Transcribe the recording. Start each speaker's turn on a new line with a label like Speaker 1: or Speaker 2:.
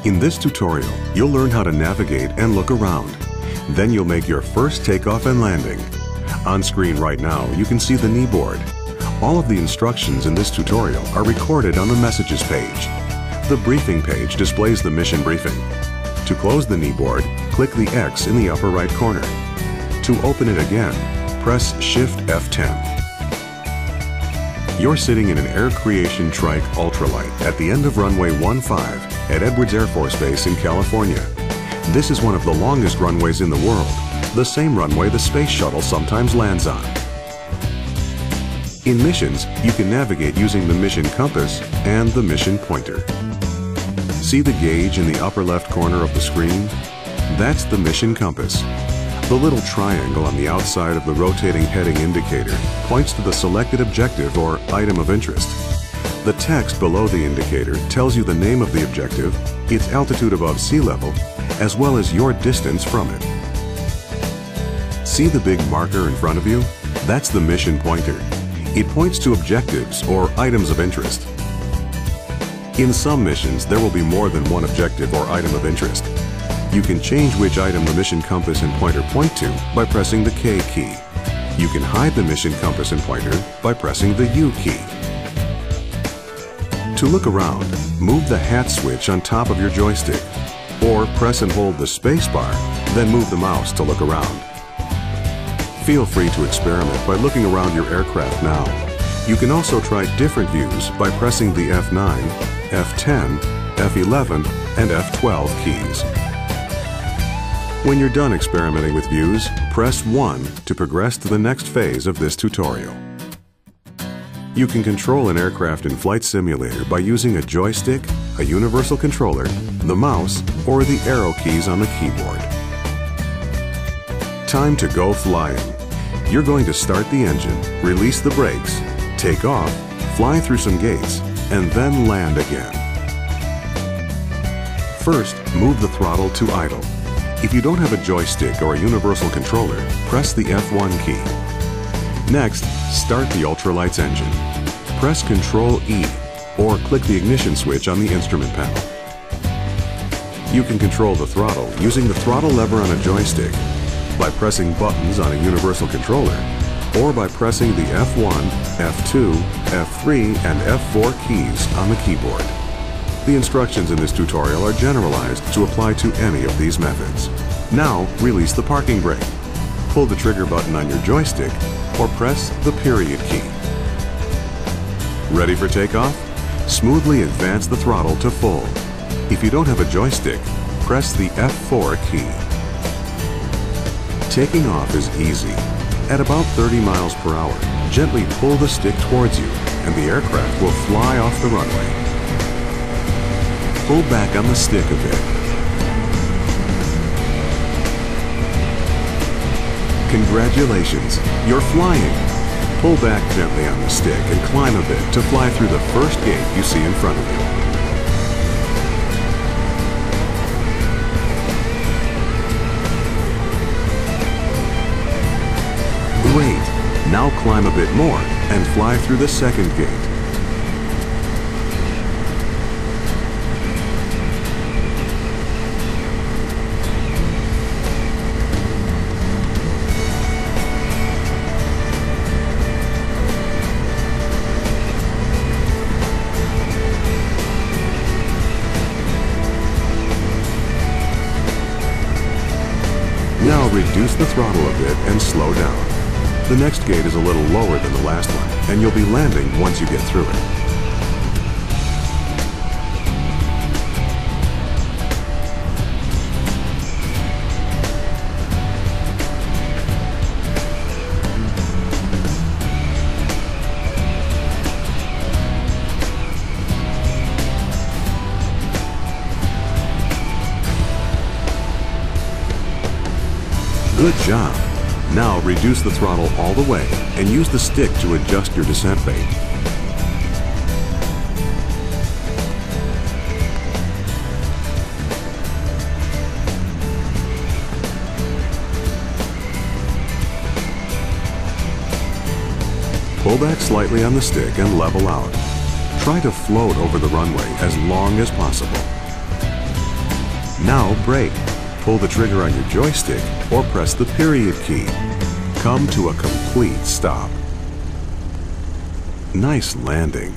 Speaker 1: In this tutorial, you'll learn how to navigate and look around. Then you'll make your first takeoff and landing. On screen right now, you can see the knee board. All of the instructions in this tutorial are recorded on the Messages page. The Briefing page displays the mission briefing. To close the knee board, click the X in the upper right corner. To open it again, press Shift F10. You're sitting in an Air Creation Trike Ultralight at the end of runway 15 at Edwards Air Force Base in California. This is one of the longest runways in the world, the same runway the Space Shuttle sometimes lands on. In missions, you can navigate using the mission compass and the mission pointer. See the gauge in the upper left corner of the screen? That's the mission compass. The little triangle on the outside of the rotating heading indicator points to the selected objective or item of interest. The text below the indicator tells you the name of the objective, its altitude above sea level, as well as your distance from it. See the big marker in front of you? That's the mission pointer. It points to objectives or items of interest. In some missions, there will be more than one objective or item of interest. You can change which item the mission compass and pointer point to by pressing the K key. You can hide the mission compass and pointer by pressing the U key. To look around, move the hat switch on top of your joystick, or press and hold the space bar, then move the mouse to look around. Feel free to experiment by looking around your aircraft now. You can also try different views by pressing the F9, F10, F11, and F12 keys. When you're done experimenting with views, press 1 to progress to the next phase of this tutorial. You can control an aircraft in Flight Simulator by using a joystick, a universal controller, the mouse, or the arrow keys on the keyboard. Time to go flying. You're going to start the engine, release the brakes, take off, fly through some gates, and then land again. First, move the throttle to idle. If you don't have a joystick or a universal controller, press the F1 key. Next, start the ultralight's engine. Press Ctrl E or click the ignition switch on the instrument panel. You can control the throttle using the throttle lever on a joystick, by pressing buttons on a universal controller, or by pressing the F1, F2, F3, and F4 keys on the keyboard. The instructions in this tutorial are generalized to apply to any of these methods. Now, release the parking brake. Pull the trigger button on your joystick or press the period key. Ready for takeoff? Smoothly advance the throttle to full. If you don't have a joystick, press the F4 key. Taking off is easy. At about 30 miles per hour, gently pull the stick towards you and the aircraft will fly off the runway. Pull back on the stick a bit. Congratulations, you're flying. Pull back gently on the stick and climb a bit to fly through the first gate you see in front of you. Great! Now climb a bit more and fly through the second gate. Now reduce the throttle a bit and slow down. The next gate is a little lower than the last one, and you'll be landing once you get through it. Good job! Now reduce the throttle all the way and use the stick to adjust your descent rate. Pull back slightly on the stick and level out. Try to float over the runway as long as possible. Now brake. Pull the trigger on your joystick or press the period key. Come to a complete stop. Nice landing.